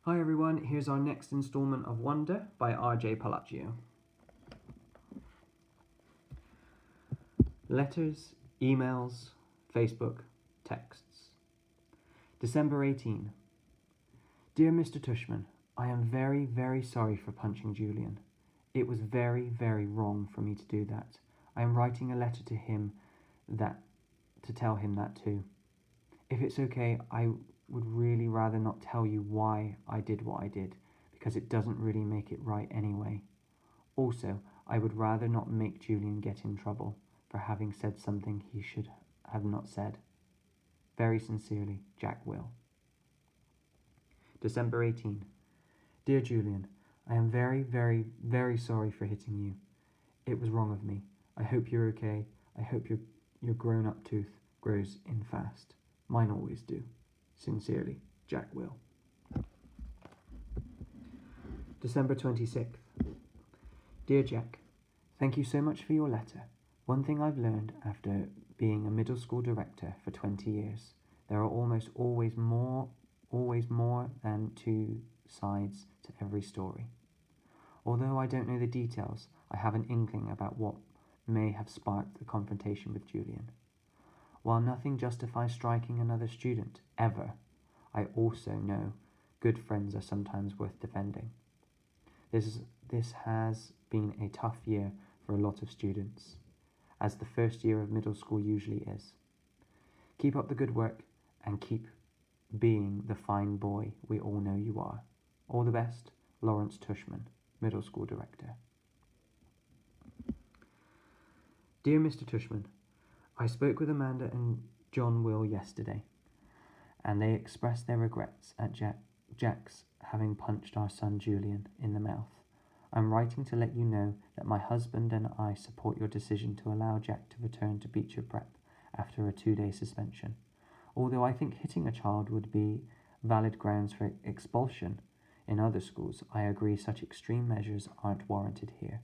Hi everyone, here's our next instalment of Wonder by R.J. Palaccio. Letters, emails, Facebook, texts. December 18. Dear Mr. Tushman, I am very, very sorry for punching Julian. It was very, very wrong for me to do that. I am writing a letter to him to tell him that too. If it's okay, I would really rather not tell you why I did what I did, because it doesn't really make it right anyway. Also, I would rather not make Julian get in trouble for having said something he should have not said. Very sincerely, Jack Will. December 18. Dear Julian, I am very, very, very sorry for hitting you. It was wrong of me. I hope you're okay. I hope your grown-up tooth grows in fast. Mine always do. Sincerely, Jack Will. December 26th. Dear Jack, thank you so much for your letter. One thing I've learned after being a middle school director for 20 years, there are almost always more than two sides to every story. Although I don't know the details, I have an inkling about what may have sparked the confrontation with Julian. While nothing justifies striking another student, ever, I also know good friends are sometimes worth defending. This has been a tough year for a lot of students, as the first year of middle school usually is. Keep up the good work and keep being the fine boy we all know you are. All the best, Lawrence Tushman, Middle School Director. Dear Mr. Tushman, I spoke with Amanda and John Will yesterday, and they expressed their regrets at Jack's having punched our son Julian in the mouth. I'm writing to let you know that my husband and I support your decision to allow Jack to return to Beecher Prep after a 2-day suspension. Although I think hitting a child would be valid grounds for expulsion in other schools, I agree such extreme measures aren't warranted here.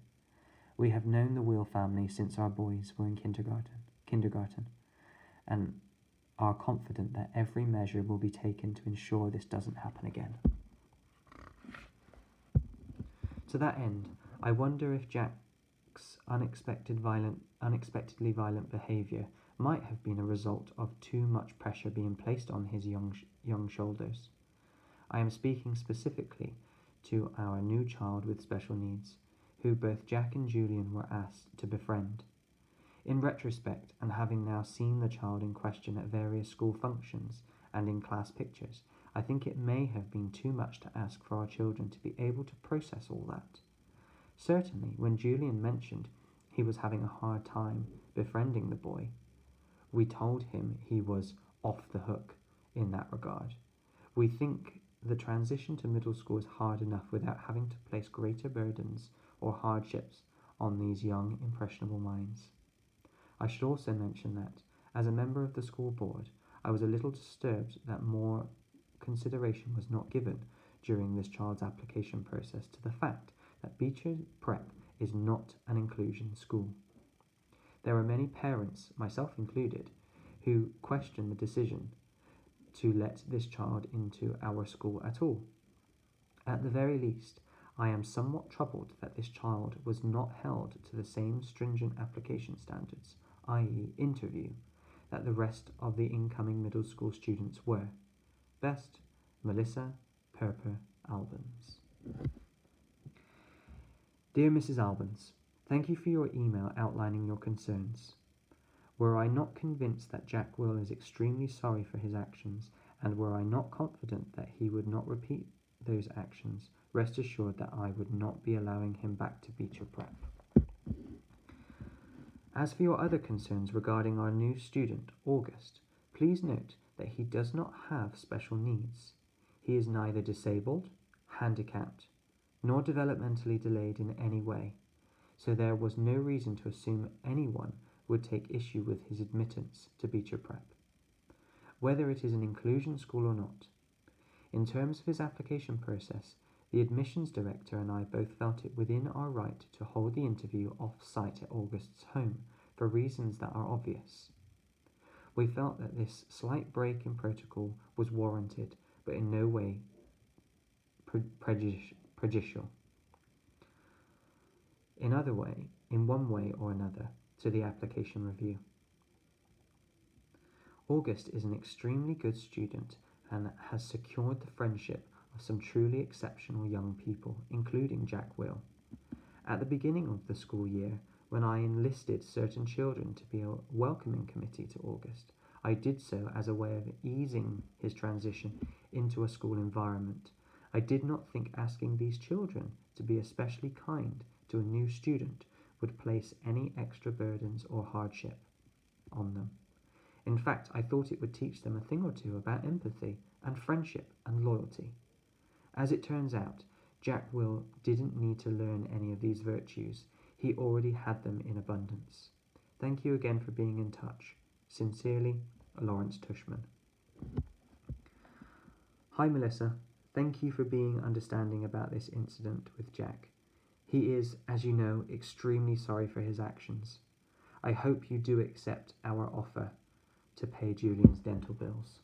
We have known the Will family since our boys were in kindergarten, and are confident that every measure will be taken to ensure this doesn't happen again. To that end, I wonder if Jack's unexpectedly violent behaviour might have been a result of too much pressure being placed on his young shoulders. I am speaking specifically to our new child with special needs, who both Jack and Julian were asked to befriend. In retrospect, and having now seen the child in question at various school functions and in class pictures, I think it may have been too much to ask for our children to be able to process all that. Certainly, when Julian mentioned he was having a hard time befriending the boy, we told him he was off the hook in that regard. We think the transition to middle school is hard enough without having to place greater burdens or hardships on these young, impressionable minds. I should also mention that, as a member of the school board, I was a little disturbed that more consideration was not given during this child's application process to the fact that Beecher Prep is not an inclusion school. There are many parents, myself included, who question the decision to let this child into our school at all. At the very least, I am somewhat troubled that this child was not held to the same stringent application standards, i.e. interview, that the rest of the incoming middle school students were. Best, Melissa Perper Albans. Dear Mrs. Albans, thank you for your email outlining your concerns. Were I not convinced that Jack Will is extremely sorry for his actions, and were I not confident that he would not repeat those actions, rest assured that I would not be allowing him back to Beecher Prep. As for your other concerns regarding our new student, August, please note that he does not have special needs. He is neither disabled, handicapped, nor developmentally delayed in any way, so there was no reason to assume anyone would take issue with his admittance to Beecher Prep, whether it is an inclusion school or not. In terms of his application process, the admissions director and I both felt it within our right to hold the interview off-site at August's home for reasons that are obvious. We felt that this slight break in protocol was warranted, but in no way prejudicial. In one way or another, to the application review. August is an extremely good student and has secured the friendship of some truly exceptional young people, including Jack Will. At the beginning of the school year, when I enlisted certain children to be a welcoming committee to August, I did so as a way of easing his transition into a school environment. I did not think asking these children to be especially kind to a new student would place any extra burdens or hardship on them. In fact, I thought it would teach them a thing or two about empathy and friendship and loyalty. As it turns out, Jack Will didn't need to learn any of these virtues. He already had them in abundance. Thank you again for being in touch. Sincerely, Lawrence Tushman. Hi Melissa, thank you for being understanding about this incident with Jack. He is, as you know, extremely sorry for his actions. I hope you do accept our offer to pay Julian's dental bills.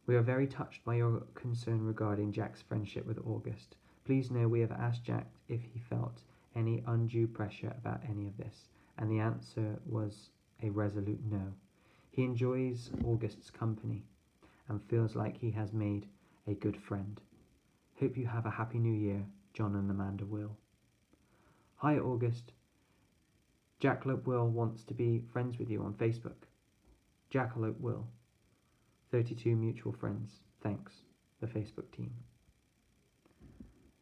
We are very touched by your concern regarding Jack's friendship with August. Please know we have asked Jack if he felt any undue pressure about any of this, and the answer was a resolute no. He enjoys August's company and feels like he has made a good friend. Hope you have a happy new year, John and Amanda Will. Hi August. Jackalope Will wants to be friends with you on Facebook. Jackalope Will. 32 mutual friends. Thanks. The Facebook team.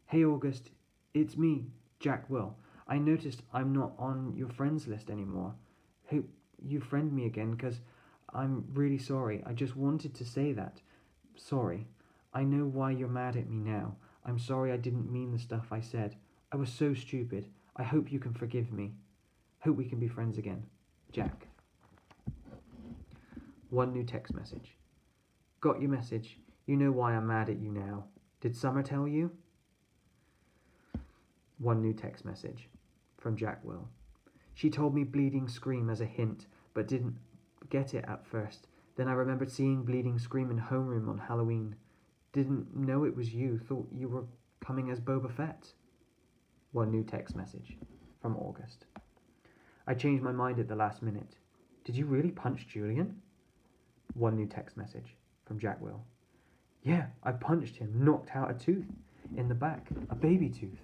Hey August, it's me, Jack Will. I noticed I'm not on your friends list anymore. Hope you friend me again, because I'm really sorry. I just wanted to say that. Sorry. I know why you're mad at me now. I'm sorry I didn't mean the stuff I said. I was so stupid. I hope you can forgive me. Hope we can be friends again. Jack. One new text message. Got your message. You know why I'm mad at you now. Did Summer tell you? One new text message. From Jack Will. She told me Bleeding Scream as a hint, but didn't get it at first. Then I remembered seeing Bleeding Scream in homeroom on Halloween. Didn't know it was you. Thought you were coming as Boba Fett. One new text message. From August. I changed my mind at the last minute. Did you really punch Julian? One new text message. From Jack Will. Yeah, I punched him, knocked out a tooth in the back, a baby tooth.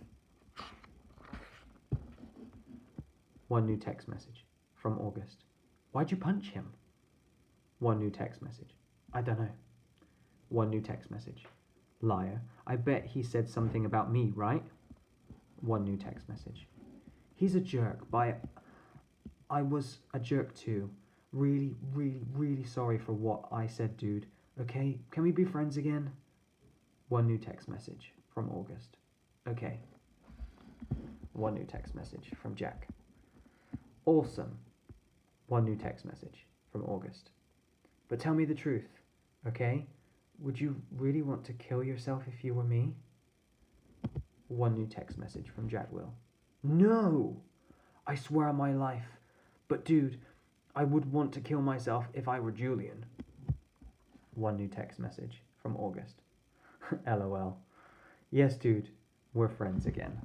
One new text message. From August. Why'd you punch him? One new text message. I don't know. One new text message. Liar. I bet he said something about me, right? One new text message. He's a jerk, but I was a jerk too. Really, really, really sorry for what I said, dude. Okay, can we be friends again? One new text message from August. Okay. One new text message from Jack. Awesome. One new text message from August. But tell me the truth, okay? Would you really want to kill yourself if you were me? One new text message from Jack Will. No! I swear on my life. But dude, I would want to kill myself if I were Julian. One new text message from August. LOL. Yes, dude, we're friends again.